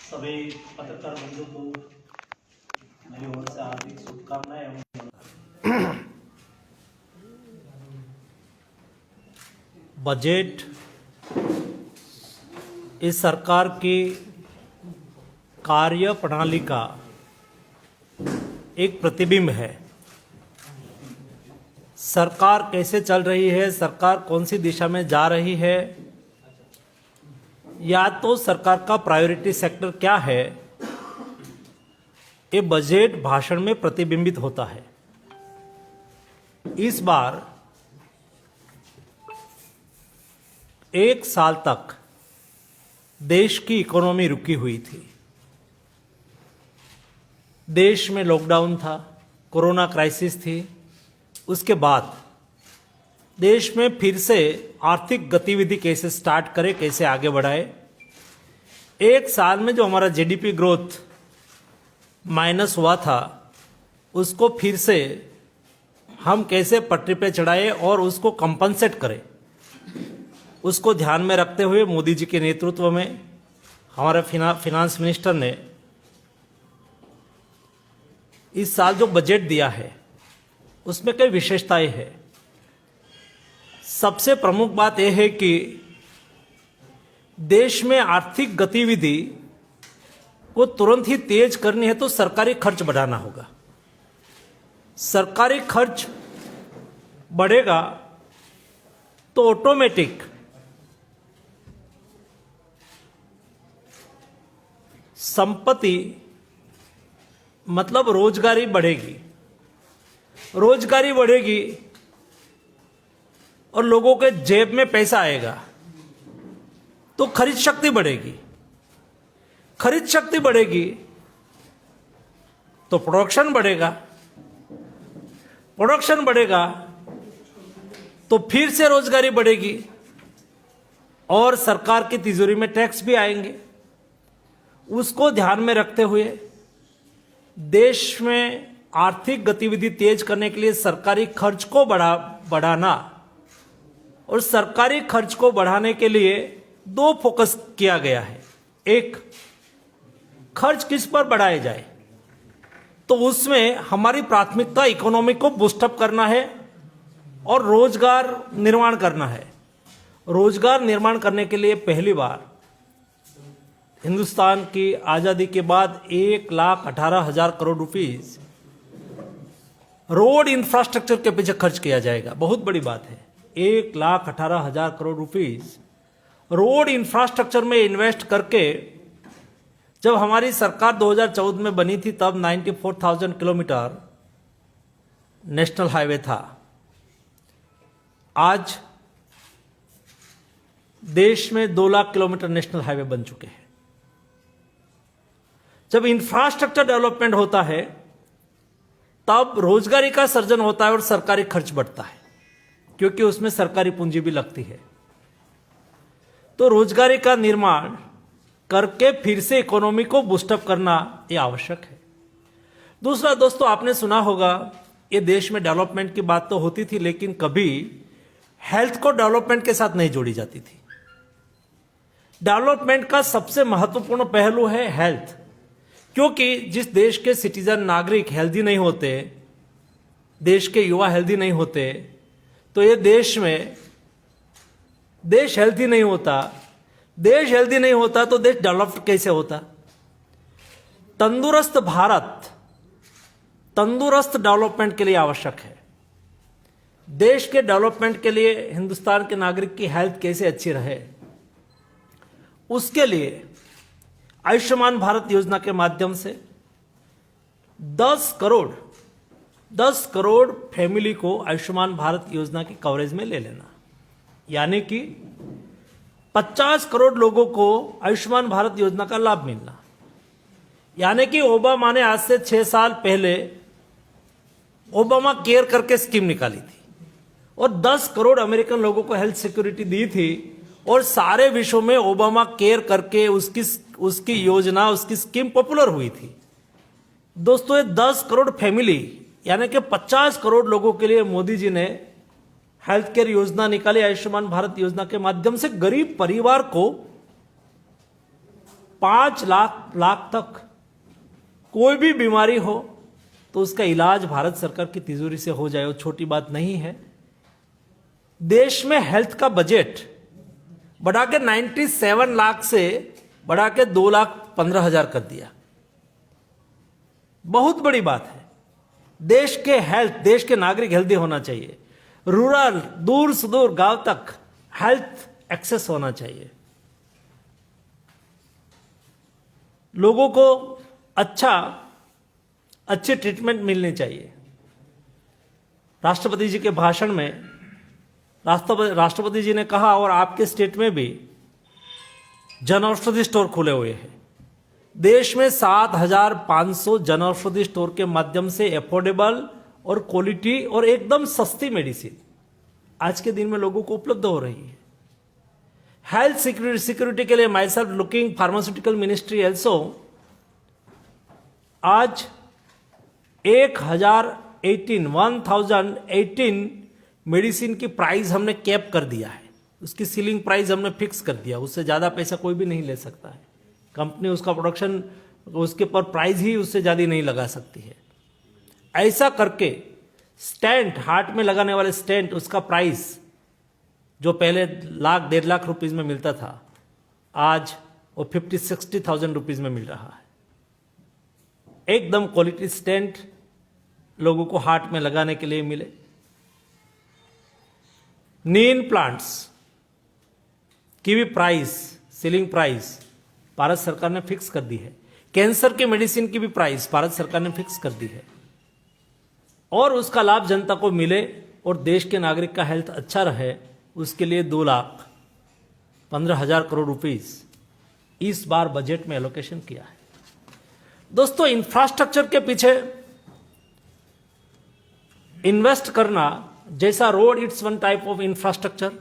सभी पत्रकार बंधु को मेरी ओर से हार्दिक शुभकामनाएं एवं बजट इस सरकार की कार्य प्रणाली का एक प्रतिबिंब है। सरकार कैसे चल रही है, सरकार कौन सी दिशा में जा रही है, या तो सरकार का प्रायोरिटी सेक्टर क्या है, ये बजट भाषण में प्रतिबिंबित होता है। इस बार एक साल तक देश की इकोनॉमी रुकी हुई थी। देश में लॉकडाउन था, कोरोना क्राइसिस थी। उसके बाद देश में फिर से आर्थिक गतिविधि कैसे स्टार्ट करें, कैसे आगे बढ़ाए। एक साल में जो हमारा जीडीपी ग्रोथ माइनस हुआ था, उसको फिर से हम कैसे पटरी पे चढ़ाए और उसको कंपनसेट करें, उसको ध्यान में रखते हुए मोदी जी के नेतृत्व में हमारे फिनांस मिनिस्टर ने इस साल जो बजट दिया है उसमें कई विशेषताएं हैं। सबसे प्रमुख बात यह है कि देश में आर्थिक गतिविधि को तुरंत ही तेज करनी है तो सरकारी खर्च बढ़ाना होगा। सरकारी खर्च बढ़ेगा तो ऑटोमेटिक संपत्ति मतलब रोजगारी बढ़ेगी। रोजगारी बढ़ेगी और लोगों के जेब में पैसा आएगा तो खरीद शक्ति बढ़ेगी। खरीद शक्ति बढ़ेगी तो प्रोडक्शन बढ़ेगा। प्रोडक्शन बढ़ेगा तो फिर से रोजगारी बढ़ेगी और सरकार की तिजोरी में टैक्स भी आएंगे। उसको ध्यान में रखते हुए देश में आर्थिक गतिविधि तेज करने के लिए सरकारी खर्च को बढ़ाना और सरकारी खर्च को बढ़ाने के लिए दो फोकस किया गया है। एक, खर्च किस पर बढ़ाया जाए, तो उसमें हमारी प्राथमिकता इकोनॉमी को बूस्टअप करना है और रोजगार निर्माण करना है। रोजगार निर्माण करने के लिए पहली बार हिंदुस्तान की आजादी के बाद 1,18,000 करोड़ रुपीस रोड इंफ्रास्ट्रक्चर के पीछे खर्च किया जाएगा। बहुत बड़ी बात है। 1,18,000 करोड़ रुपीस रोड इंफ्रास्ट्रक्चर में इन्वेस्ट करके, जब हमारी सरकार 2014 में बनी थी तब 94,000 किलोमीटर नेशनल हाईवे था। आज देश में 2 लाख किलोमीटर नेशनल हाईवे बन चुके हैं। जब इंफ्रास्ट्रक्चर डेवलपमेंट होता है तब रोजगारी का सृजन होता है और सरकारी खर्च बढ़ता है, क्योंकि उसमें सरकारी पूंजी भी लगती है। तो रोजगारी का निर्माण करके फिर से इकोनॉमी को बूस्टअप करना यह आवश्यक है। दूसरा, दोस्तों, आपने सुना होगा ये देश में डेवलपमेंट की बात तो होती थी, लेकिन कभी हेल्थ को डेवलपमेंट के साथ नहीं जोड़ी जाती थी। डेवलपमेंट का सबसे महत्वपूर्ण पहलू है हेल्थ, क्योंकि जिस देश के सिटीजन नागरिक हेल्दी नहीं होते, देश के युवा हेल्दी नहीं होते, तो ये देश हेल्दी नहीं होता। देश हेल्दी नहीं होता तो देश डेवलप्ड कैसे होता। तंदुरुस्त भारत तंदुरुस्त डेवलपमेंट के लिए आवश्यक है। देश के डेवलपमेंट के लिए हिंदुस्तान के नागरिक की हेल्थ कैसे अच्छी रहे, उसके लिए आयुष्मान भारत योजना के माध्यम से 10 करोड़ फैमिली को आयुष्मान भारत योजना की कवरेज में ले लेना, यानी कि 50 करोड़ लोगों को आयुष्मान भारत योजना का लाभ मिलना। यानी कि ओबामा ने आज से 6 साल पहले ओबामा केयर करके स्कीम निकाली थी और 10 करोड़ अमेरिकन लोगों को हेल्थ सिक्योरिटी दी थी, और सारे विश्व में ओबामा केयर करके उसकी योजना, उसकी स्कीम पॉपुलर हुई थी। दोस्तों, ये 10 करोड़ फैमिली यानी कि 50 करोड़ लोगों के लिए मोदी जी ने हेल्थ केयर योजना निकाली। आयुष्मान भारत योजना के माध्यम से गरीब परिवार को 5 लाख तक कोई भी बीमारी हो तो उसका इलाज भारत सरकार की तिजोरी से हो जाए, वो छोटी बात नहीं है। देश में हेल्थ का बजट बढ़ा के 97 लाख से बढ़ा के 2,15,000 कर दिया। बहुत बड़ी बात है। देश के नागरिक हेल्दी होना चाहिए। रूरल, दूर सुदूर गांव तक हेल्थ एक्सेस होना चाहिए। लोगों को अच्छे ट्रीटमेंट मिलने चाहिए। राष्ट्रपति जी के भाषण में राष्ट्रपति जी ने कहा, और आपके स्टेट में भी जन औषधि स्टोर खुले हुए हैं। देश में 7,500 जन औषधि स्टोर के माध्यम से अफोर्डेबल और क्वालिटी और एकदम सस्ती मेडिसिन आज के दिन में लोगों को उपलब्ध हो रही है। हेल्थ सिक्योरिटी के लिए my self looking pharmaceutical ministry also आज 1018 मेडिसिन की प्राइस हमने कैप कर दिया है। उसकी सीलिंग प्राइस हमने फिक्स कर दिया। उससे ज्यादा पैसा कोई भी नहीं ले सकता है। कंपनी उसका प्रोडक्शन उसके पर प्राइस ही उससे ज्यादा नहीं लगा सकती है। ऐसा करके स्टेंट, हार्ट में लगाने वाले स्टेंट, उसका प्राइस जो पहले 1,00,000-1,50,000 रुपीज में मिलता था, आज वो 50,000-60,000 रुपीज में मिल रहा है। एकदम क्वालिटी स्टेंट लोगों को हार्ट में लगाने के लिए मिले। नी प्लांट्स की भी प्राइस, सीलिंग प्राइस भारत सरकार ने फिक्स कर दी है। कैंसर के मेडिसिन की भी प्राइस भारत सरकार ने फिक्स कर दी है, और उसका लाभ जनता को मिले और देश के नागरिक का हेल्थ अच्छा रहे, उसके लिए 2,15,000 करोड़ रुपीस इस बार बजट में एलोकेशन किया है। दोस्तों, इंफ्रास्ट्रक्चर के पीछे इन्वेस्ट करना, जैसा road, it's one type of infrastructure.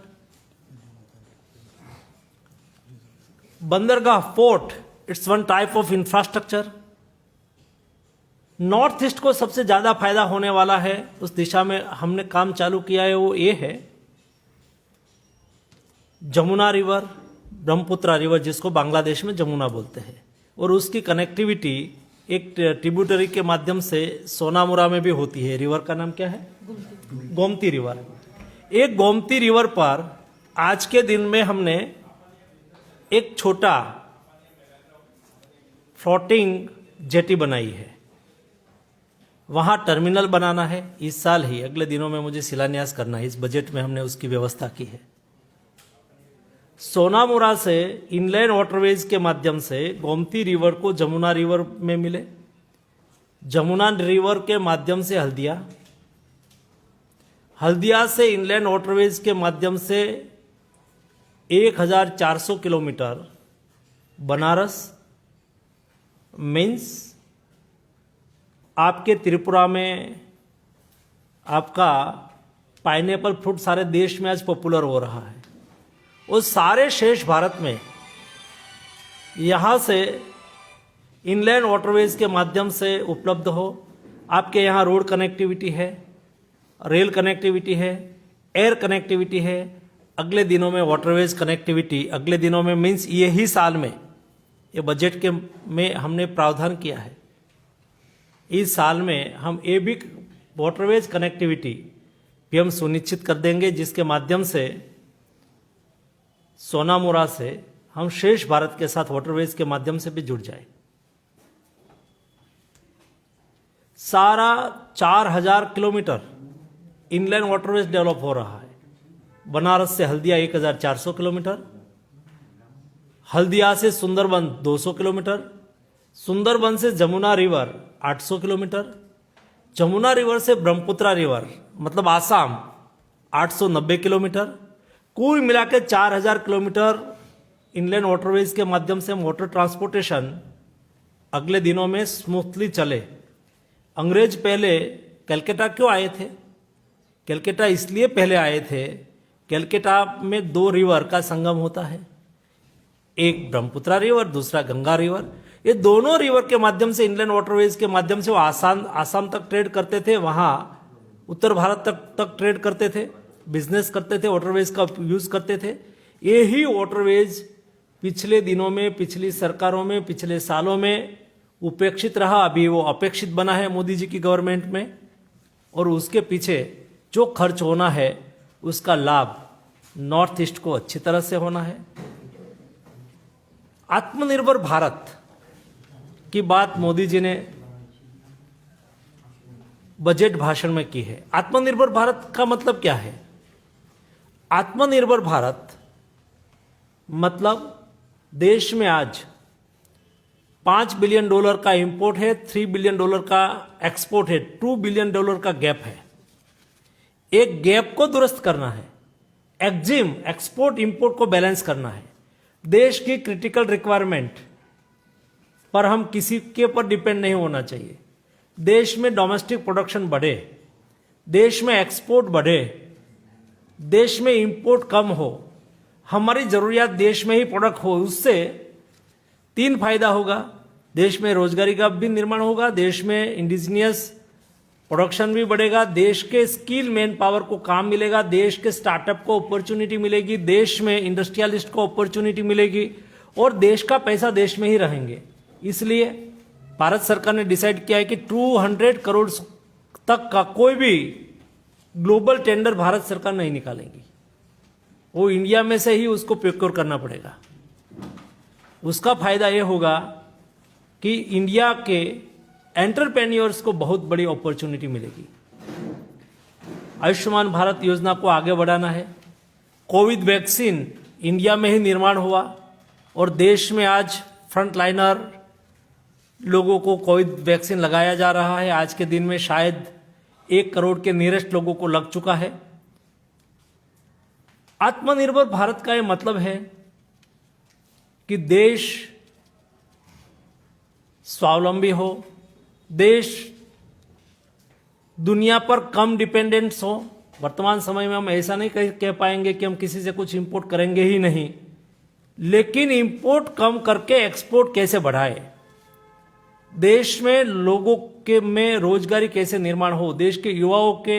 बंदरगाह, port, it's one type of infrastructure. North east को सबसे ज्यादा फायदा होने वाला है, उस दिशा में हमने काम चालू किया है। वो ये है जमुना रिवर, ब्रह्मपुत्रा रिवर, जिसको बांग्लादेश में जमुना बोलते हैं, और उसकी कनेक्टिविटी एक ट्रिब्यूटरी के माध्यम से सोनामुरा में भी होती है। रिवर का नाम क्या है? गोमती रिवर। एक गोमती रिवर पर आज के दिन में हमने एक छोटा फ्लोटिंग जेटी बनाई है। वहां टर्मिनल बनाना है इस साल ही, अगले दिनों में मुझे शिलान्यास करना है। इस बजट में हमने उसकी व्यवस्था की है। सोनामुरा से इनलैंड वाटरवेज के माध्यम से गोमती रिवर को जमुना रिवर में मिले, जमुना रिवर के माध्यम से हल्दिया से इनलैंड वाटरवेज के माध्यम से 1,400 किलोमीटर बनारस, मीन्स आपके त्रिपुरा में आपका पाइनएप्पल फ्रूट सारे देश में आज पॉपुलर हो रहा है। उस सारे शेष भारत में यहाँ से इनलैंड वाटरवेज के माध्यम से उपलब्ध हो। आपके यहाँ रोड कनेक्टिविटी है, रेल कनेक्टिविटी है, एयर कनेक्टिविटी है, अगले दिनों में वाटरवेज कनेक्टिविटी, अगले दिनों में मीन्स यही साल में, ये बजट के में हमने प्रावधान किया है। इस साल में हम ये भी वाटरवेज कनेक्टिविटी भी हम सुनिश्चित कर देंगे, जिसके माध्यम से सोनामुरा से हम शेष भारत के साथ वाटरवेज के माध्यम से भी जुड़ जाए। सारा 4,000 किलोमीटर इनलैंड वाटरवेज डेवलप हो रहा है। बनारस से हल्दिया 1,400 किलोमीटर, हल्दिया से सुंदरबन 200 किलोमीटर, सुंदरबन से Jamuna river 800 kilometre, Jamuna river से ब्रह्मपुत्रा रिवर मतलब आसाम 890 किलोमीटर, कुल मिला के 4,000 किलोमीटर इनलैंड वाटरवेज के माध्यम से वाटर ट्रांसपोर्टेशन अगले दिनों में स्मूथली चले। अंग्रेज पहले कलकत्ता क्यों आए थे? कलकत्ता इसलिए पहले आए थे, कलकत्ता में 2 रिवर का संगम होता है, एक ब्रह्मपुत्रा रिवर, दूसरा गंगा रिवर। ये दोनों रिवर के माध्यम से इनलैंड वाटरवेज के माध्यम से वो आसाम तक ट्रेड करते थे, वहां उत्तर भारत तक ट्रेड करते थे, बिजनेस करते थे, वाटरवेज का यूज करते थे। यही वाटरवेज पिछले दिनों में, पिछली सरकारों में, पिछले सालों में उपेक्षित रहा, अभी वो अपेक्षित बना है मोदी जी की गवर्नमेंट में। और उसके पीछे जो खर्च होना है उसका लाभ नॉर्थ ईस्ट को अच्छी तरह से होना है। आत्मनिर्भर भारत की बात मोदी जी ने बजट भाषण में की है। आत्मनिर्भर भारत का मतलब क्या है? आत्मनिर्भर भारत मतलब देश में आज $5 बिलियन का इंपोर्ट है, $3 बिलियन का एक्सपोर्ट है, $2 बिलियन का गैप है। एक गैप को दुरुस्त करना है, एक्जिम एक्सपोर्ट इंपोर्ट को बैलेंस करना है। देश की क्रिटिकल रिक्वायरमेंट पर हम किसी के ऊपर डिपेंड नहीं होना चाहिए। देश में डोमेस्टिक प्रोडक्शन बढ़े, देश में एक्सपोर्ट बढ़े, देश में इंपोर्ट कम हो, हमारी जरूरियात देश में ही प्रोडक्ट हो। उससे 3 फायदा होगा। देश में रोजगारी का भी निर्माण होगा, देश में इंडिजिनियस प्रोडक्शन भी बढ़ेगा, देश के स्किल मैन पावर को काम मिलेगा, देश के स्टार्टअप को अपॉर्चुनिटी मिलेगी, देश में इंडस्ट्रियलिस्ट को अपॉर्चुनिटी मिलेगी और देश का पैसा देश में ही रहेंगे। इसलिए भारत सरकार ने डिसाइड किया है कि 200 करोड़ तक का कोई भी ग्लोबल टेंडर भारत सरकार नहीं निकालेगी, वो इंडिया में से ही उसको प्रोक्योर करना पड़ेगा। उसका फायदा ये होगा कि इंडिया के एंटरप्रेन्योर्स को बहुत बड़ी अपॉर्चुनिटी मिलेगी। आयुष्मान भारत योजना को आगे बढ़ाना है। कोविड वैक्सीन इंडिया में ही निर्माण हुआ और देश में आज फ्रंटलाइनर लोगों को कोविड वैक्सीन लगाया जा रहा है। आज के दिन में शायद 1 करोड़ के नियरेस्ट लोगों को लग चुका है। आत्मनिर्भर भारत का ये मतलब है कि देश स्वावलंबी हो, देश दुनिया पर कम डिपेंडेंस हो। वर्तमान समय में हम ऐसा नहीं कह पाएंगे कि हम किसी से कुछ इंपोर्ट करेंगे ही नहीं, लेकिन इंपोर्ट कम करके एक्सपोर्ट कैसे बढ़ाए, देश में लोगों के में रोजगारी कैसे निर्माण हो, देश के युवाओं के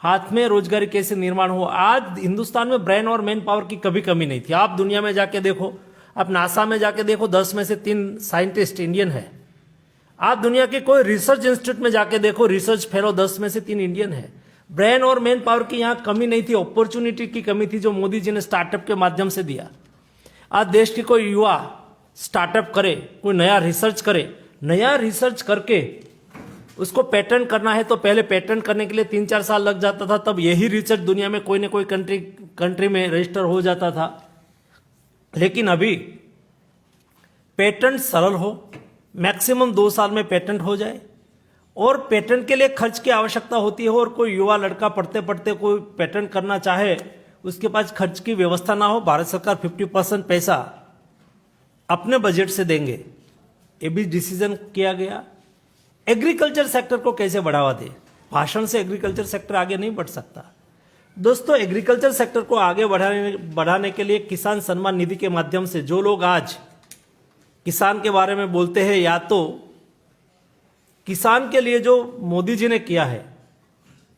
हाथ में रोजगारी कैसे निर्माण हो। आज हिंदुस्तान में ब्रेन और मैन पावर की कभी कमी नहीं थी। आप दुनिया में जाके देखो, आप नासा में जाके देखो, 10 में से 3 साइंटिस्ट इंडियन है। आप दुनिया के कोई रिसर्च इंस्टीट्यूट में जाके देखो, रिसर्च फेलो 10 में से 3 इंडियन है। ब्रेन और मैन पावर की यहां कमी नहीं थी, अपॉर्चुनिटी की कमी थी जो मोदी जी ने स्टार्टअप के माध्यम से दिया। आज देश की कोई युवा स्टार्टअप करे, कोई नया रिसर्च करे, नया रिसर्च करके उसको पेटेंट करना है तो पहले पेटेंट करने के लिए 3-4 साल लग जाता था, तब यही रिसर्च दुनिया में कोई ना कोई कंट्री में रजिस्टर हो जाता था। लेकिन अभी पेटेंट सरल हो, मैक्सिमम 2 साल में पेटेंट हो जाए और पेटेंट के लिए खर्च की आवश्यकता होती है और कोई युवा लड़का पढ़ते पढ़ते कोई पेटेंट करना चाहे, उसके पास खर्च की व्यवस्था ना हो, भारत सरकार 50% पैसा अपने बजट से देंगे, ये भी डिसीजन किया गया। एग्रीकल्चर सेक्टर को कैसे बढ़ावा दे, भाषण से एग्रीकल्चर सेक्टर आगे नहीं बढ़ सकता। दोस्तों, एग्रीकल्चर सेक्टर को आगे बढ़ाने के लिए किसान सम्मान निधि के माध्यम से जो लोग आज किसान के बारे में बोलते हैं, या तो किसान के लिए जो मोदी जी ने किया है,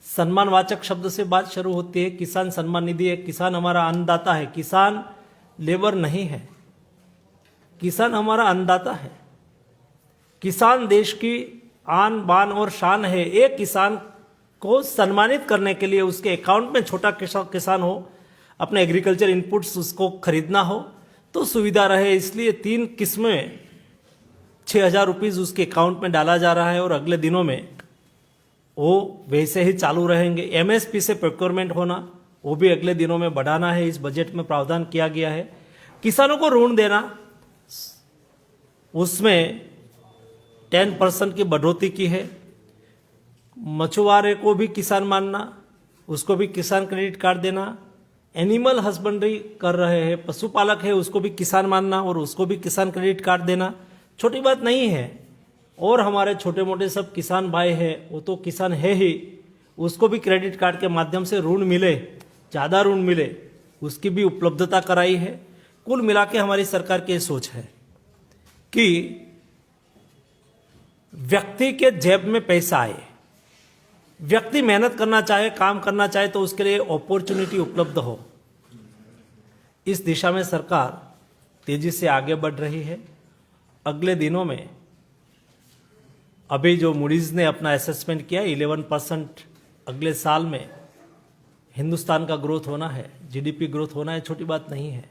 सम्मानवाचक शब्द से बात शुरू होती है। किसान सम्मान निधि है, किसान हमारा अन्नदाता है, किसान लेबर नहीं है, किसान हमारा अन्नदाता है। किसान देश की आन बान और शान है। एक किसान को सम्मानित करने के लिए उसके अकाउंट में छोटा किसान हो, अपने एग्रीकल्चर इनपुट्स उसको खरीदना हो तो सुविधा रहे, इसलिए 3 किस्में 6,000 रुपीज़ उसके अकाउंट में डाला जा रहा है और अगले दिनों में वो वैसे ही चालू रहेंगे। एमएसपी से प्रोक्योरमेंट होना, वो भी अगले दिनों में बढ़ाना है, इस बजट में प्रावधान किया गया है। किसानों को ऋण देना, उसमें 10% की बढ़ोतरी की है। मछुआरे को भी किसान मानना, उसको भी किसान क्रेडिट कार्ड देना। एनिमल हस्बेंड्री कर रहे हैं, पशुपालक है, उसको भी किसान मानना और उसको भी किसान क्रेडिट कार्ड देना छोटी बात नहीं है। और हमारे छोटे मोटे सब किसान भाई हैं, वो तो किसान है ही, उसको भी क्रेडिट कार्ड के माध्यम से ऋण मिले, ज़्यादा ऋण मिले, उसकी भी उपलब्धता कराई है। कुल मिला के हमारी सरकार की सोच है कि व्यक्ति के जेब में पैसा आए, व्यक्ति मेहनत करना चाहे, काम करना चाहे तो उसके लिए अपॉर्चुनिटी उपलब्ध हो। इस दिशा में सरकार तेजी से आगे बढ़ रही है। अगले दिनों में अभी जो मूडीज ने अपना असेसमेंट किया 11% अगले साल में हिंदुस्तान का ग्रोथ होना है, जीडीपी ग्रोथ होना है, छोटी बात नहीं है।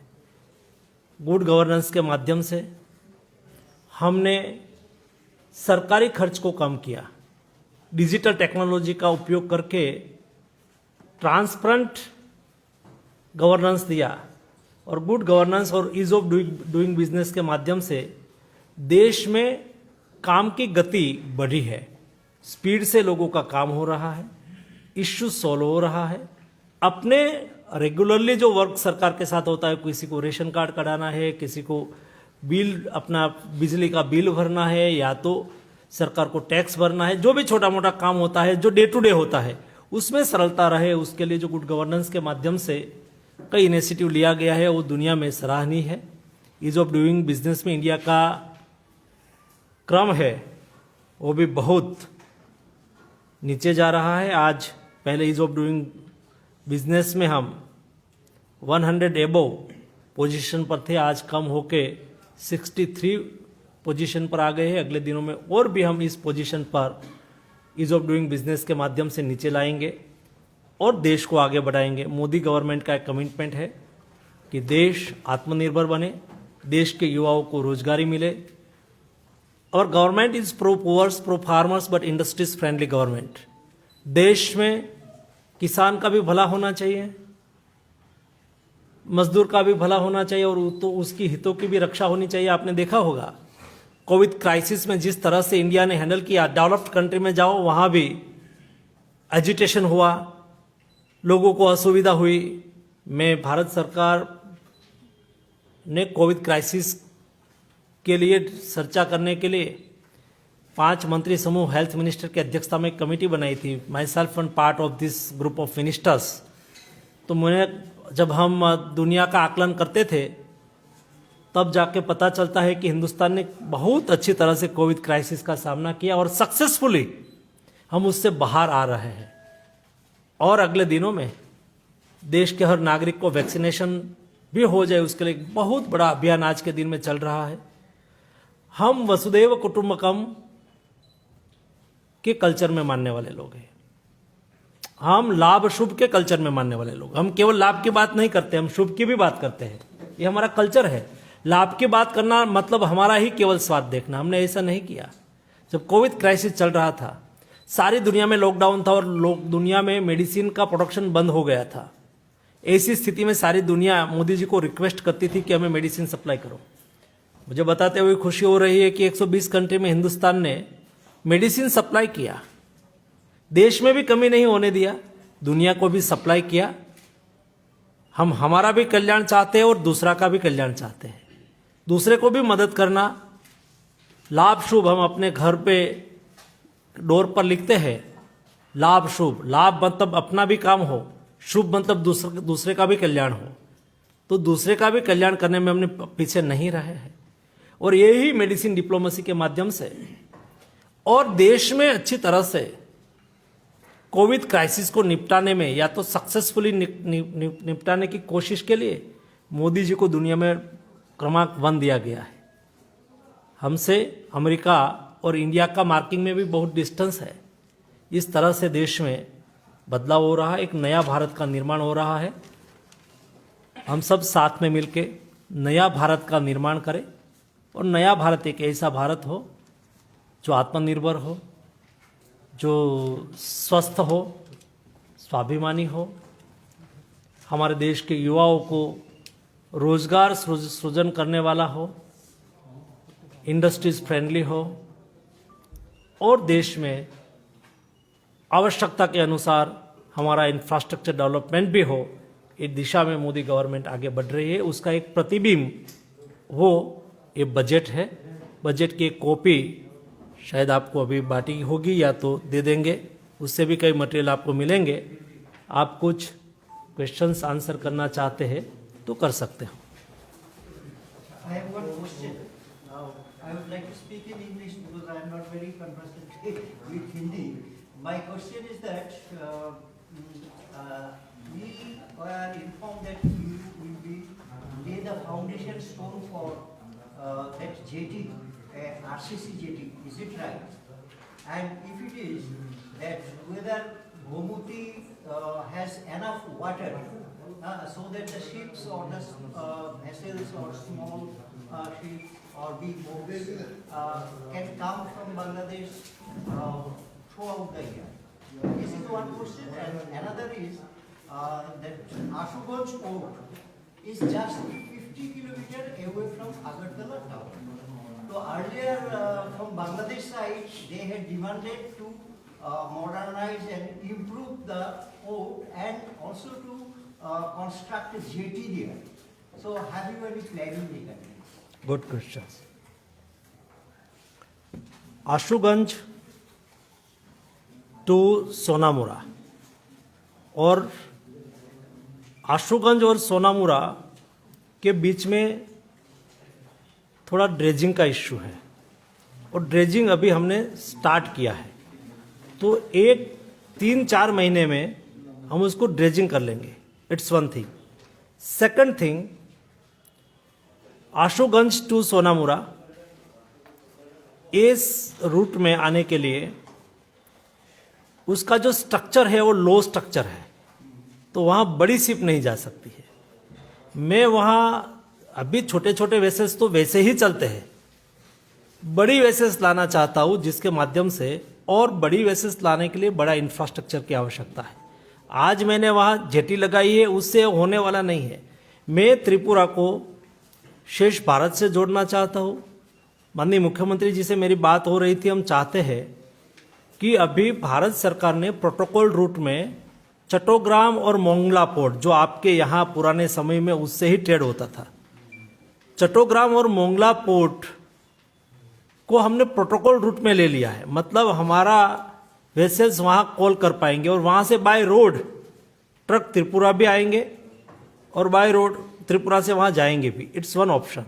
गुड गवर्नेंस के माध्यम से हमने सरकारी खर्च को कम किया, डिजिटल टेक्नोलॉजी का उपयोग करके ट्रांसपेरेंट गवर्नेंस दिया और गुड गवर्नेंस और ईज ऑफ डूइंग बिजनेस के माध्यम से देश में काम की गति बढ़ी है, स्पीड से लोगों का काम हो रहा है, इश्यू सॉल्व हो रहा है। अपने रेगुलरली जो वर्क सरकार के साथ होता है, किसी को रेशन कार्ड कढ़ाना है, किसी को बिल अपना बिजली का बिल भरना है, या तो सरकार को टैक्स भरना है, जो भी छोटा मोटा काम होता है जो डे टू डे होता है उसमें सरलता रहे, उसके लिए जो गुड गवर्नेंस के माध्यम से कई इनिशिएटिव लिया गया है वो दुनिया में सराहनीय है। ईज ऑफ डूइंग बिजनेस में इंडिया का क्रम है वो भी बहुत नीचे जा रहा है। आज पहले ईज ऑफ डूइंग बिजनेस में हम 100 एबोव पोजीशन पर थे, आज कम होके 63 पोजीशन पर आ गए हैं। अगले दिनों में और भी हम इस पोजीशन पर ईज ऑफ डूइंग बिजनेस के माध्यम से नीचे लाएंगे और देश को आगे बढ़ाएंगे। मोदी गवर्नमेंट का एक कमिटमेंट है कि देश आत्मनिर्भर बने, देश के युवाओं को रोजगारी मिले। और government is pro poors, pro farmers but industries friendly government. देश में किसान का भी भला होना चाहिए, मजदूर का भी भला होना चाहिए और तो उसकी हितों की भी रक्षा होनी चाहिए। आपने देखा होगा कोविड क्राइसिस में जिस तरह से इंडिया ने हैंडल किया, डेवलप्ड कंट्री में जाओ वहां भी एजिटेशन हुआ, लोगों को असुविधा हुई। मैं भारत सरकार ने कोविड क्राइसिस के लिए चर्चा करने के लिए 5 मंत्री समूह हेल्थ मिनिस्टर की अध्यक्षता में एक कमेटी बनाई थी। My self and part of this group of ministers. तो मुझे जब हम दुनिया का आकलन करते थे तब जाके पता चलता है कि हिंदुस्तान ने बहुत अच्छी तरह से कोविड क्राइसिस का सामना किया और सक्सेसफुली हम उससे बाहर आ रहे हैं। और अगले दिनों में देश के हर नागरिक को वैक्सीनेशन भी हो जाए, उसके लिए एक बहुत बड़ा अभियान आज के दिन में चल रहा है। हम वसुदैव कुटुंबकम के कल्चर में मानने वाले लोग हैं, हम लाभ शुभ के कल्चर में मानने वाले लोग। हम केवल लाभ की बात नहीं करते, हम शुभ की भी बात करते हैं। ये हमारा कल्चर है। लाभ की बात करना मतलब हमारा ही केवल स्वाद देखना, हमने ऐसा नहीं किया। जब कोविड क्राइसिस चल रहा था, सारी दुनिया में लॉकडाउन था और दुनिया में मेडिसिन का प्रोडक्शन बंद हो गया था। ऐसी स्थिति में सारी दुनिया मोदी जी को रिक्वेस्ट करती थी कि हमें मेडिसिन सप्लाई करो। मुझे बताते हुए खुशी हो रही है कि 120 कंट्री में हिंदुस्तान ने मेडिसिन सप्लाई किया, देश में भी कमी नहीं होने दिया, दुनिया को भी सप्लाई किया। हम हमारा भी कल्याण चाहते हैं और दूसरा का भी कल्याण चाहते हैं, दूसरे को भी मदद करना। लाभ शुभ हम अपने घर पे डोर पर लिखते हैं, लाभ शुभ। लाभ मतलब अपना भी काम हो, शुभ मतलब दूसरे का भी कल्याण हो। तो दूसरे का भी कल्याण करने में हमने पीछे नहीं रहे हैं और यही मेडिसिन डिप्लोमेसी के माध्यम से और देश में अच्छी तरह से कोविड क्राइसिस को निपटाने में या तो सक्सेसफुली निपटाने की कोशिश के लिए मोदी जी को दुनिया में क्रमांक 1 दिया गया है। हमसे अमेरिका और इंडिया का मार्किंग में भी बहुत डिस्टेंस है। इस तरह से देश में बदलाव हो रहा है, एक नया भारत का निर्माण हो रहा है। हम सब साथ में मिलके नया भारत का निर्माण करें और नया भारत एक ऐसा भारत हो जो आत्मनिर्भर हो, जो स्वस्थ हो, स्वाभिमानी हो, हमारे देश के युवाओं को रोजगार सृजन करने वाला हो, इंडस्ट्रीज फ्रेंडली हो और देश में आवश्यकता के अनुसार हमारा इंफ्रास्ट्रक्चर डेवलपमेंट भी हो। इस दिशा में मोदी गवर्नमेंट आगे बढ़ रही है। उसका एक प्रतिबिंब वो ये बजट है। बजट की एक कॉपी शायद आपको अभी बांटी होगी या तो दे देंगे, उससे भी कई मटेरियल आपको मिलेंगे। आप कुछ क्वेश्चंस आंसर करना चाहते हैं तो कर सकते हो। I have one question. I would like to speak in English because I am not very conversant with Hindi. My question is that we are informed that you will be lay the foundation stone for that jetty, RCC jetty. Is it right? And if it is, that whether Gomuti has enough water so that the ships or the vessels or small ships or big boats can come from Bangladesh throughout the year. This is one question, and another is that Ashuganj port is just 50 kilometers away from Agartala town. So earlier from Bangladesh side, they had demanded to modernize and improve the port and also to construct a jetty there. So have you any planning regarding this? Good question. Ashuganj to Sonamura और आशुगंज और सोनामुरा के बीच में थोड़ा dredging का issue है और dredging अभी हमने स्टार्ट किया है, तो 3-4 महीने में हम उसको ड्रेजिंग कर लेंगे। It's one thing. Second thing, Ashuganj to Sonamura इस रूट में आने के लिए उसका जो स्ट्रक्चर है वो लो स्ट्रक्चर है, तो वहाँ बड़ी शिप नहीं जा सकती है। मैं वहाँ अभी छोटे छोटे वेसल्स तो वैसे ही चलते हैं, बड़ी वेसल्स लाना चाहता हूँ जिसके माध्यम से, और बड़ी वेसल्स लाने के लिए बड़ा इंफ्रास्ट्रक्चर की आवश्यकता है। आज मैंने वहाँ जेटी लगाई है, उससे होने वाला नहीं है। मैं त्रिपुरा को शेष भारत से जोड़ना चाहता हूँ। माननीय मुख्यमंत्री जी से मेरी बात हो रही थी, हम चाहते हैं कि अभी भारत सरकार ने प्रोटोकॉल रूट में चट्टोग्राम और मोंगला पोर्ट, जो आपके यहाँ पुराने समय में उससे ही ट्रेड होता था, चट्टोग्राम और मोंगला पोर्ट को हमने प्रोटोकॉल रूट में ले लिया है। मतलब हमारा वेसल्स वहाँ कॉल कर पाएंगे और वहाँ से बाय रोड ट्रक त्रिपुरा भी आएंगे और बाय रोड त्रिपुरा से वहाँ जाएंगे भी। It's one option.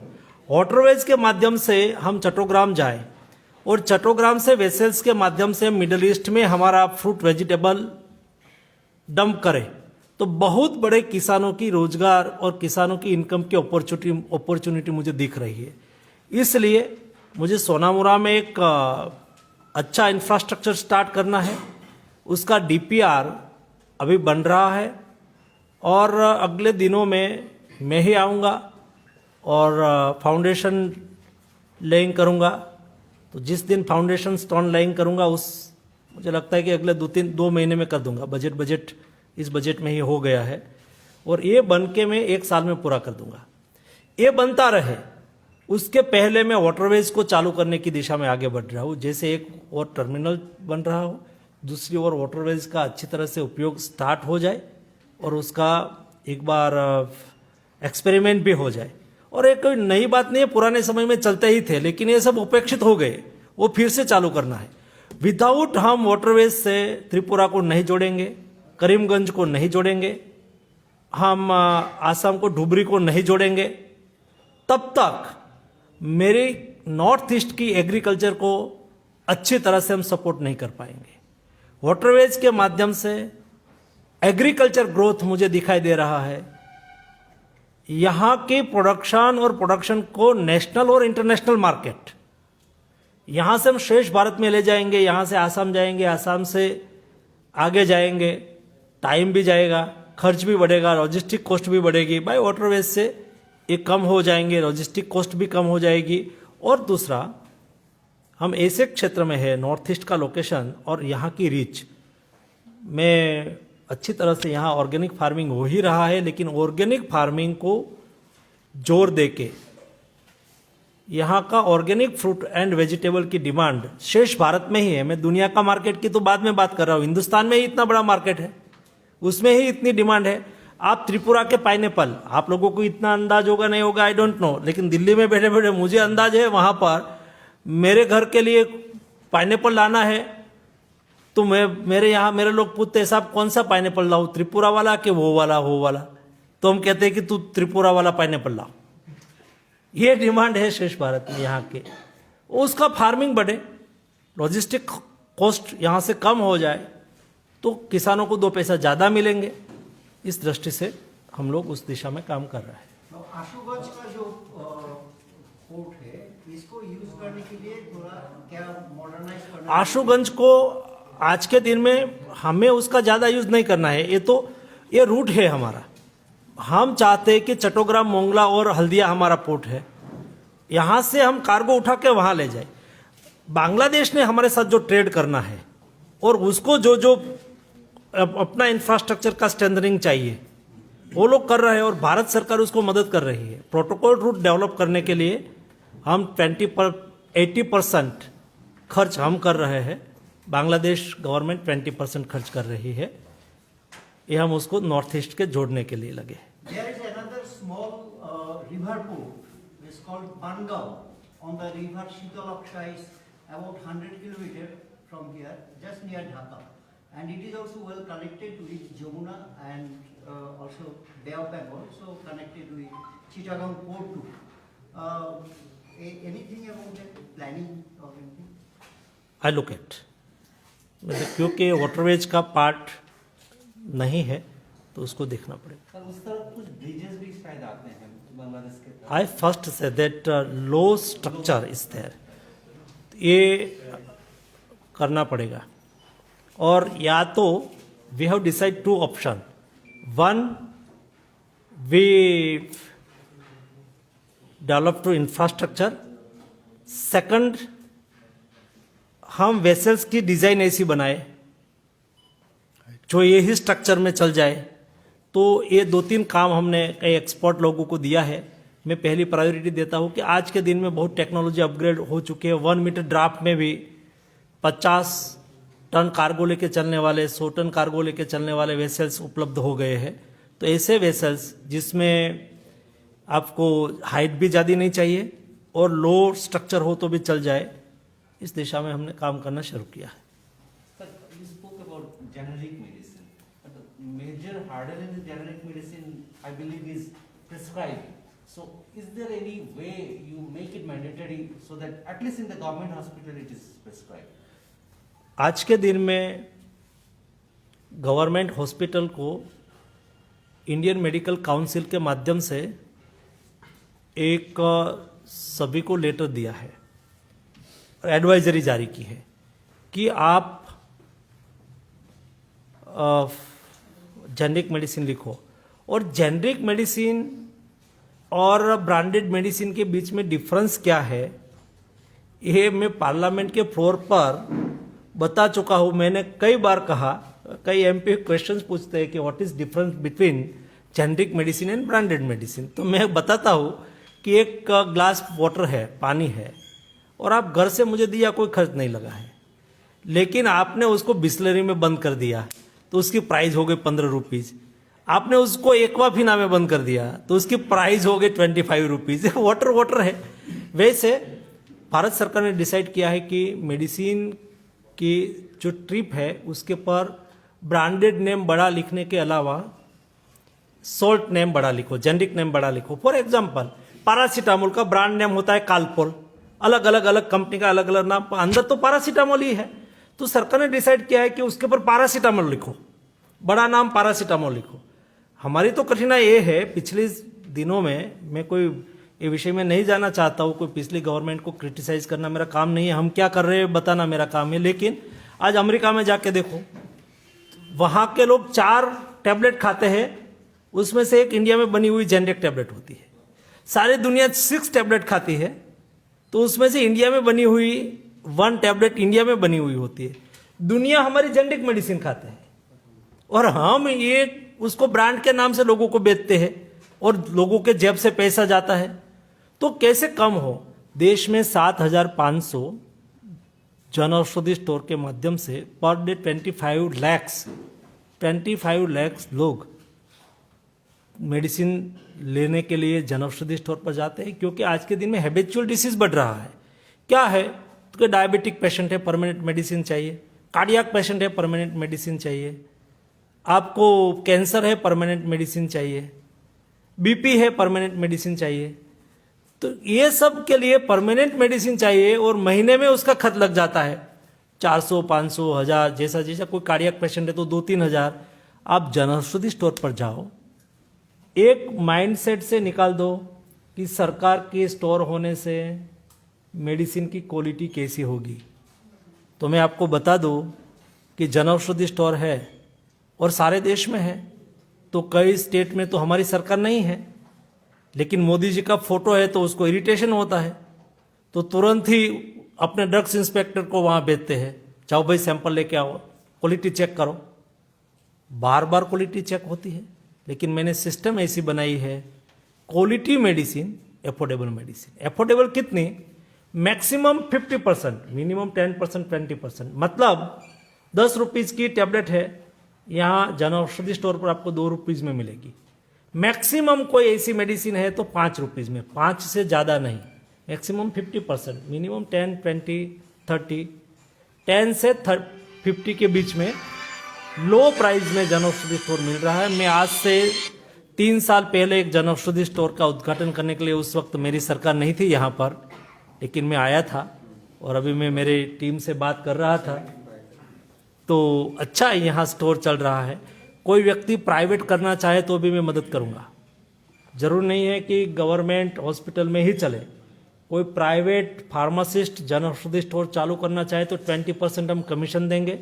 वाटरवेज के माध्यम से हम चट्टोग्राम जाएं और चट्टोग्राम से वेसल्स के माध्यम से मिडल ईस्ट में हमारा फ्रूट वेजिटेबल डंप करें, तो बहुत बड़े किसानों की रोजगार और किसानों की इनकम की अपॉर्चुनिटी मुझे दिख रही है। इसलिए मुझे सोनामुरा में एक अच्छा इंफ्रास्ट्रक्चर स्टार्ट करना है। उसका डीपीआर अभी बन रहा है और अगले दिनों में मैं ही आऊँगा और फाउंडेशन लेइंग करूँगा। तो जिस दिन फाउंडेशन स्टोन लेइंग करूँगा मुझे लगता है कि अगले 2 महीने में कर दूंगा। बजट इस बजट में ही हो गया है और ये बन के मैं 1 साल में पूरा कर दूंगा। ये बनता रहे, उसके पहले मैं वाटरवेज को चालू करने की दिशा में आगे बढ़ रहा हूँ। जैसे एक और टर्मिनल बन रहा हो, दूसरी ओर वाटरवेज का अच्छी तरह से उपयोग स्टार्ट हो जाए और उसका एक बार एक्सपेरिमेंट भी हो जाए। और एक कोई नई बात नहीं है, पुराने समय में चलते ही थे, लेकिन ये सब उपेक्षित हो गए, वो फिर से चालू करना है। विदाउट हम वाटरवेज से त्रिपुरा को नहीं जोड़ेंगे, करीमगंज को नहीं जोड़ेंगे, हम आसाम को धुबरी को नहीं जोड़ेंगे, तब तक मेरे नॉर्थ ईस्ट की एग्रीकल्चर को अच्छी तरह से हम सपोर्ट नहीं कर पाएंगे। वाटरवेज के माध्यम से एग्रीकल्चर ग्रोथ मुझे दिखाई दे रहा है। यहाँ की प्रोडक्शन को नेशनल और इंटरनेशनल मार्केट, यहाँ से हम शेष भारत में ले जाएंगे, यहाँ से आसाम जाएंगे, आसाम से आगे जाएंगे, टाइम भी जाएगा, खर्च भी बढ़ेगा, लॉजिस्टिक कॉस्ट भी बढ़ेगी। बाय वाटरवेज से ये कम हो जाएंगे, लॉजिस्टिक कॉस्ट भी कम हो जाएगी। और दूसरा, हम ऐसे क्षेत्र में है, नॉर्थ ईस्ट का लोकेशन और यहाँ की रीच में अच्छी तरह से यहाँ ऑर्गेनिक फार्मिंग हो ही रहा है, लेकिन ऑर्गेनिक फार्मिंग को जोर देके यहाँ का ऑर्गेनिक फ्रूट एंड वेजिटेबल की डिमांड शेष भारत में ही है। मैं दुनिया का मार्केट की तो बाद में बात कर रहा हूँ, हिंदुस्तान में ही इतना बड़ा मार्केट है, उसमें ही इतनी डिमांड है। आप त्रिपुरा के पाइनएप्पल, आप लोगों को इतना अंदाज होगा नहीं होगा, आई डोंट नो, लेकिन दिल्ली में बैठे बैठे मुझे अंदाज है, वहाँ पर मेरे घर के लिए पाइनएप्पल लाना है तो मेरे यहाँ मेरे लोग पूछते हैं साहब कौन सा पाइनएप्पल लाऊं, त्रिपुरा वाला कि वो वाला, तो हम कहते हैं कि तू त्रिपुरा वाला पाइनएप्पल ला। ये डिमांड है शेष भारत में यहाँ के। उसका फार्मिंग बढ़े, लॉजिस्टिक कॉस्ट यहाँ से कम हो जाए तो किसानों को 2 पैसा ज़्यादा मिलेंगे। इस दृष्टि से हम लोग उस दिशा में काम कर रहे हैं। आशुगंज का जो पोर्ट है, इसको यूज करने के लिए थोड़ा क्या मॉडर्नाइज करना? आशुगंज को आज के दिन में हमें उसका ज़्यादा यूज नहीं करना है। ये रूट है हमारा। हम चाहते हैं कि चट्टग्राम, मोंगला और हल्दिया हमारा पोर्ट है, यहाँ से हम कार्गो उठा के वहाँ ले जाए। बांग्लादेश ने हमारे साथ जो ट्रेड करना है और उसको जो जो अपना इंफ्रास्ट्रक्चर का स्ट्रेंथनिंग चाहिए वो लोग कर रहे हैं और भारत सरकार उसको मदद कर रही है। प्रोटोकॉल रूट डेवलप करने के लिए हम 80% खर्च हम कर रहे हैं, बांग्लादेश गवर्नमेंट 20% खर्च कर रही है। ये हम उसको नॉर्थ ईस्ट के जोड़ने के लिए लगे। There is another small river port. It's called Bangaon on the river Shitalaksha, is about 100 kilometers from here, just near Dhaka, and it is also well connected with Jamuna and also Bay of Bengal, so connected with Chittagong port too. Anything about that planning or anything? I look at, क्योंकि waterways का part नहीं है तो उसको देखना पड़ेगा। Sir उस तरफ कुछ ब्रिजेस भी शायद आते हैं बांग्लादेश के तरफ। I first say that low structure is there, ये करना पड़ेगा। और या तो we have decide 2 option, 1 we develop two infrastructure, second हम वेसल्स की डिजाइन ऐसी बनाए जो यही स्ट्रक्चर में चल जाए। तो ये 2-3 काम हमने कई एक्सपर्ट लोगों को दिया है। मैं पहली प्रायोरिटी देता हूँ कि आज के दिन में बहुत टेक्नोलॉजी अपग्रेड हो चुकी है। 1 मीटर ड्राफ्ट में भी 50 टन कार्गो लेके चलने वाले, 100 टन कार्गो लेके चलने वाले वेसल्स उपलब्ध हो गए हैं। तो ऐसे वेसल्स जिसमें आपको हाइट भी ज़्यादा नहीं चाहिए और लो स्ट्रक्चर हो तो भी चल जाए, इस दिशा में हमने काम करना शुरू किया है। Sir, you spoke about generic medicine. But the major hurdle in the generic medicine, I believe, is prescribing. So, is there any way you make it mandatory so that at least in the government hospital it is prescribed? आज के दिन में government hospital को Indian medical council के माध्यम से एक सभी को लेटर दिया है, एडवाइजरी जारी की है कि आप जेनरिक मेडिसिन लिखो। और जेनरिक मेडिसिन और ब्रांडेड मेडिसिन के बीच में डिफरेंस क्या है, ये मैं पार्लियामेंट के फ्लोर पर बता चुका हूँ। मैंने कई बार कहा, कई एमपी क्वेश्चंस पूछते हैं कि what is difference between generic medicine and branded medicine. तो मैं बताता हूँ कि एक ग्लास वाटर है, पानी है, और आप घर से मुझे दिया, कोई खर्च नहीं लगा है, लेकिन आपने उसको बिस्लरी में बंद कर दिया तो उसकी प्राइस हो गई 15 रुपीज। आपने उसको एक्वाफिना में बंद कर दिया तो उसकी प्राइस हो गई 25 रुपीज। वाटर वाटर है। वैसे भारत सरकार ने डिसाइड किया है कि मेडिसिन की जो ट्रिप है उसके पर ब्रांडेड नेम बड़ा लिखने के अलावा सॉल्ट नेम बड़ा लिखो, जेनरिक नेम बड़ा लिखो। फॉर एग्जाम्पल, पैरासीटामोल का ब्रांड नेम होता है कालपोल, अलग अलग कंपनी का अलग अलग नाम, अंदर तो पैरासीटामोल ही है। तो सरकार ने डिसाइड किया है कि उसके ऊपर पैरासीटामोल लिखो, बड़ा नाम पैरासीटामोल लिखो। हमारी तो कठिनाई ये है, पिछले दिनों में, मैं कोई ये विषय में नहीं जाना चाहता हूँ, कोई पिछली गवर्नमेंट को क्रिटिसाइज करना मेरा काम नहीं है, हम क्या कर रहे हैं बताना मेरा काम है। लेकिन आज अमेरिका में जाके देखो, वहाँ के लोग 4 टैबलेट खाते हैं, उसमें से एक इंडिया में बनी हुई जेनरिक टैबलेट होती है। सारी दुनिया 6 टैबलेट खाती है, तो उसमें से इंडिया में बनी हुई 1 टैबलेट इंडिया में बनी हुई होती है। दुनिया हमारी जेनरिक मेडिसिन खाते हैं और हम ये उसको ब्रांड के नाम से लोगों को बेचते हैं और लोगों के जेब से पैसा जाता है। तो कैसे कम हो? देश में 7,500 जन औषधि स्टोर के माध्यम से पर डे 25 लाख लोग मेडिसिन लेने के लिए जन औषधि स्टोर पर जाते हैं, क्योंकि आज के दिन में हैबिचुअल डिसीज बढ़ रहा है। क्या है तो डायबिटिक पेशेंट है, परमानेंट मेडिसिन चाहिए, कार्डियक पेशेंट है, परमानेंट मेडिसिन चाहिए, आपको कैंसर है, परमानेंट मेडिसिन चाहिए, बीपी है, परमानेंट मेडिसिन चाहिए। तो ये सब के लिए परमानेंट मेडिसिन चाहिए और महीने में उसका खर्च लग जाता है 400, 500, 1000, जैसा कोई कार्डियक पेशेंट है तो 2-3 हज़ार। आप जन औषधि स्टोर पर जाओ, एक माइंडसेट से निकाल दो कि सरकार के स्टोर होने से मेडिसिन की क्वालिटी कैसी होगी। तो मैं आपको बता दूं कि जन औषधि स्टोर है और सारे देश में है, तो कई स्टेट में तो हमारी सरकार नहीं है, लेकिन मोदी जी का फोटो है तो उसको इरिटेशन होता है, तो तुरंत ही अपने ड्रग्स इंस्पेक्टर को वहां भेजते हैं, जाओ भाई सैंपल लेके आओ, क्वालिटी चेक करो। बार बार क्वालिटी चेक होती है, लेकिन मैंने सिस्टम ऐसी बनाई है, quality medicine, affordable medicine. Affordable कितनी? Maximum 50%, minimum 10%, 20%। मतलब 10 रुपीज की टैबलेट है, यहाँ जन औषधि स्टोर पर आपको 2 रुपीज में मिलेगी। मैक्सिमम कोई ऐसी मेडिसिन है तो 5 रुपीज में, 5 से ज़्यादा नहीं। मैक्सिमम 50%, मिनिमम 10, 20, 30, 10 से 50 के बीच में लो प्राइस में जन औषधि स्टोर मिल रहा है। मैं आज से 3 साल पहले एक जन औषधि स्टोर का उद्घाटन करने के लिए, उस वक्त मेरी सरकार नहीं थी यहाँ पर, लेकिन मैं आया था और अभी मैं मेरी टीम से बात कर रहा था, तो अच्छा यहाँ स्टोर चल रहा है। कोई व्यक्ति प्राइवेट करना चाहे तो भी मैं मदद करूँगा। जरूर नहीं है कि गवर्नमेंट हॉस्पिटल में ही चले, कोई private pharmacist Jan Aushadhi store चालू करना चाहे तो 20% हम कमीशन देंगे,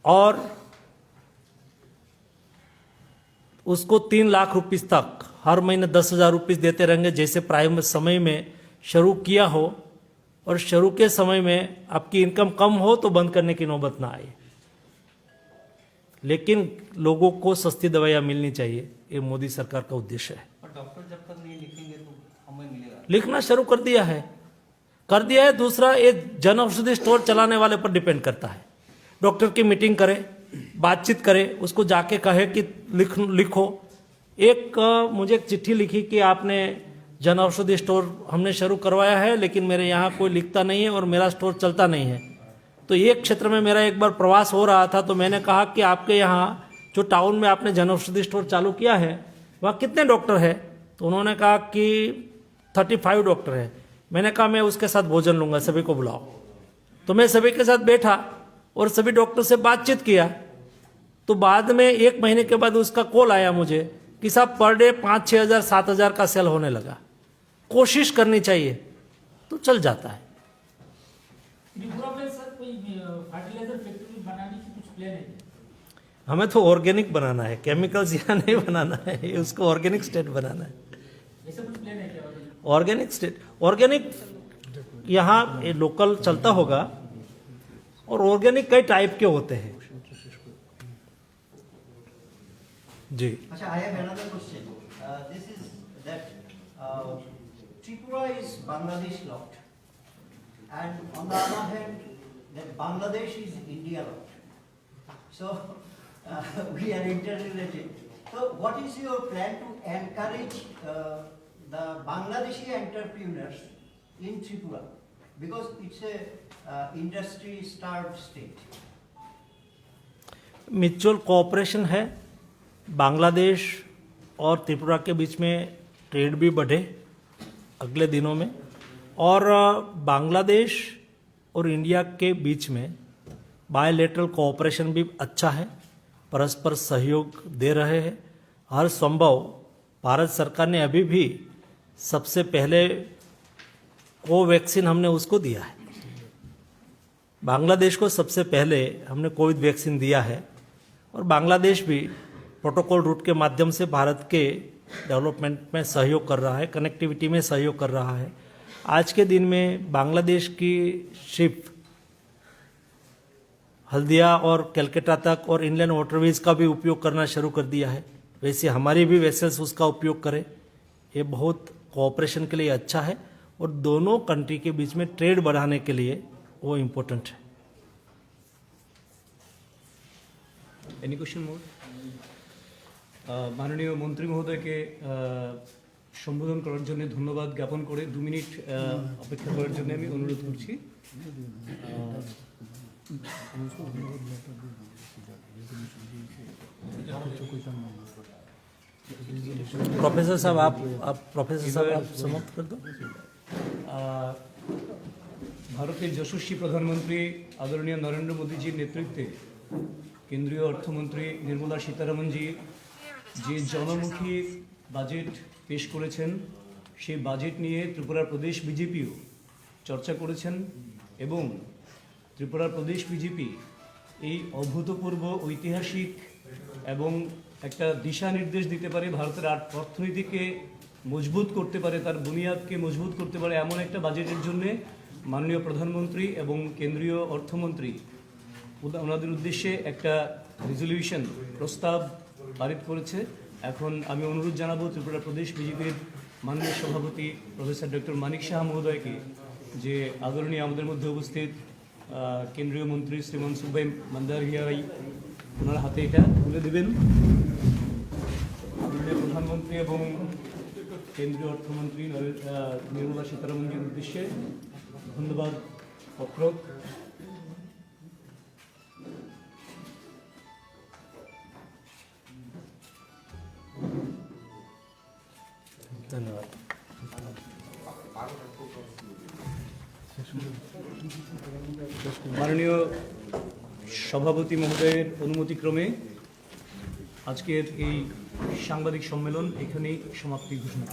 और उसको 3 लाख रुपीस तक हर महीने 10,000 रुपीस देते रहेंगे, जैसे प्राइम समय में शुरू किया हो, और शुरू के समय में आपकी इनकम कम हो तो बंद करने की नौबत ना आए। लेकिन लोगों को सस्ती दवाइयाँ मिलनी चाहिए, ये मोदी सरकार का उद्देश्य है। और डॉक्टर जब तक नहीं लिखेंगे तो हमें मिलेगा? लिखना शुरू कर दिया है। दूसरा, ये जन औषधि स्टोर चलाने वाले पर डिपेंड करता है। डॉक्टर की मीटिंग करे, बातचीत करे, उसको जाके कहे कि लिखो। मुझे एक चिट्ठी लिखी कि आपने जन औषधि स्टोर हमने शुरू करवाया है, लेकिन मेरे यहाँ कोई लिखता नहीं है और मेरा स्टोर चलता नहीं है। तो एक क्षेत्र में मेरा एक बार प्रवास हो रहा था, तो मैंने कहा कि आपके यहाँ जो टाउन में आपने जन औषधि स्टोर चालू किया है, वहाँ कितने डॉक्टर है? तो उन्होंने कहा कि 35 डॉक्टर है। मैंने कहा मैं उसके साथ भोजन लूंगा, सभी को बुलाओ। तो मैं सभी के साथ बैठा और सभी डॉक्टर से बातचीत किया। तो बाद में 1 महीने के बाद उसका कॉल आया मुझे कि साहब पर डे 5-6 हज़ार 7 हज़ार का सेल होने लगा। कोशिश करनी चाहिए तो चल जाता है। सर कोई फर्टिलाइजर फैक्ट्री बनाने की कुछ प्लान है? हमें तो ऑर्गेनिक बनाना है, केमिकल्स यहाँ नहीं बनाना है, उसको ऑर्गेनिक स्टेट बनाना है। ऐसा कुछ प्लान है क्या? ऑर्गेनिक स्टेट, ऑर्गेनिक यहाँ लोकल चलता होगा, और ऑर्गेनिक कई टाइप के होते हैं जी। Achha, I have another question. This is that Tripura is Bangladesh lot, and on the other hand, that Bangladesh is India lot. So we are interrelated. So what is your plan to encourage the Bangladeshi entrepreneurs in Tripura, because it's a industry-starved state? Mutual cooperation है, बांग्लादेश और त्रिपुरा के बीच में trade भी बढ़े अगले दिनों में, और बांग्लादेश और इंडिया के बीच में बायलैटरल कोऑपरेशन भी अच्छा है, परस्पर सहयोग दे रहे हैं हर संभव। भारत सरकार ने अभी भी सबसे पहले कोवैक्सीन हमने उसको दिया है, बांग्लादेश को सबसे पहले हमने कोविड वैक्सीन दिया है, और बांग्लादेश भी प्रोटोकॉल रूट के माध्यम से भारत के डेवलपमेंट में सहयोग कर रहा है, कनेक्टिविटी में सहयोग कर रहा है। आज के दिन में बांग्लादेश की शिप हल्दिया और कलकत्ता तक और इनलैंड वाटरवेज का भी उपयोग करना शुरू कर दिया है, वैसे हमारी भी वेसल्स उसका उपयोग करें। ये बहुत कोऑपरेशन के लिए अच्छा है, और दोनों कंट्री के बीच में ट्रेड बढ़ाने के लिए वो इम्पोर्टेंट है। एनी क्वेश्चन मोर? माननीय मंत्री महोदयके সম্বোধন করার জন্য ধন্যবাদ জ্ঞাপন করে 2 মিনিট অপেক্ষা করার জন্য আমি অনুরোধ করছি। प्रोफेसर साहब आप समाप्त कर दो। ভারতের যশস্বী প্রধানমন্ত্রী আদরণীয় নরেন্দ্র মোদীজির নেতৃত্বে কেন্দ্রীয় অর্থমন্ত্রী নির্মলা সীতারামনজি যে জনমুখী বাজেট পেশ করেছেন সেই বাজেট নিয়ে ত্রিপুরা প্রদেশ বিজেপিও চর্চা করেছেন এবং ত্রিপুরা প্রদেশ বিজেপি এই অভূতপূর্ব ঐতিহাসিক এবং একটা দিশা নির্দেশ দিতে পারে, ভারতের অর্থনীতিকে মজবুত করতে পারে, তার বুনিয়াদকে মজবুত করতে পারে এমন একটা বাজেটের জন্য মাননীয় প্রধানমন্ত্রী এবং কেন্দ্রীয় অর্থমন্ত্রী ওনাদের উদ্দেশ্যে একটা রেজলিউশন প্রস্তাব পারিত করেছে। এখন আমি অনুরোধ জানাবো ত্রিপুরা প্রদেশ বিজেপির মাননীয় সভাপতি প্রফেসর ডক্টর মানিক সাহা মহোদয়কে যে আদরণীয় আমাদের মধ্যে উপস্থিত কেন্দ্রীয় মন্ত্রী শ্রীমান সুব্বাই মান্দারিয়াই ওনার হাতে এটা তুলে দেবেন। আদরণীয় প্রধানমন্ত্রী এবং কেন্দ্রীয় অর্থমন্ত্রী নির্মলা সীতারামনজির উদ্দেশ্যে ধন্যবাদ পত্র। ধন্যবাদ। মাননীয় সভাপতি মহোদয়ের অনুমতিক্রমে আজকের এই সাংবাদিক সম্মেলন এখানেই সমাপ্তি ঘোষণা।